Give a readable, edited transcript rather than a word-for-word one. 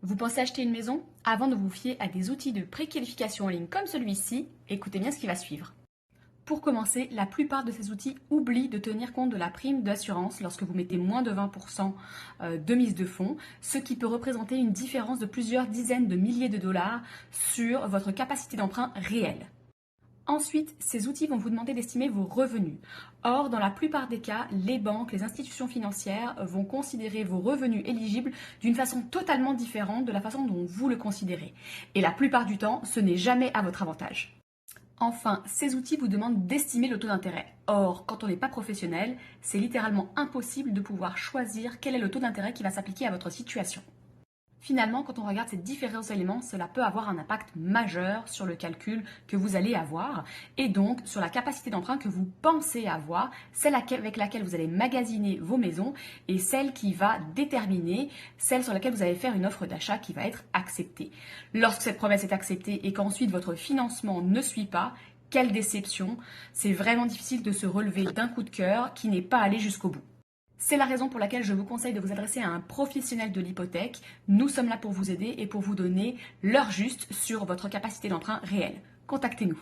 Vous pensez acheter une maison? Avant de vous fier à des outils de préqualification en ligne comme celui-ci, écoutez bien ce qui va suivre. Pour commencer, la plupart de ces outils oublient de tenir compte de la prime d'assurance lorsque vous mettez moins de 20% de mise de fonds, ce qui peut représenter une différence de plusieurs dizaines de milliers de dollars sur votre capacité d'emprunt réelle. Ensuite, ces outils vont vous demander d'estimer vos revenus. Or, dans la plupart des cas, les banques, les institutions financières vont considérer vos revenus éligibles d'une façon totalement différente de la façon dont vous le considérez. Et la plupart du temps, ce n'est jamais à votre avantage. Enfin, ces outils vous demandent d'estimer le taux d'intérêt. Or, quand on n'est pas professionnel, c'est littéralement impossible de pouvoir choisir quel est le taux d'intérêt qui va s'appliquer à votre situation. Finalement, quand on regarde ces différents éléments, cela peut avoir un impact majeur sur le calcul que vous allez avoir et donc sur la capacité d'emprunt que vous pensez avoir, celle avec laquelle vous allez magasiner vos maisons et celle qui va déterminer celle sur laquelle vous allez faire une offre d'achat qui va être acceptée. Lorsque cette promesse est acceptée et qu'ensuite votre financement ne suit pas, quelle déception! C'est vraiment difficile de se relever d'un coup de cœur qui n'est pas allé jusqu'au bout. C'est la raison pour laquelle je vous conseille de vous adresser à un professionnel de l'hypothèque. Nous sommes là pour vous aider et pour vous donner l'heure juste sur votre capacité d'emprunt réelle. Contactez-nous.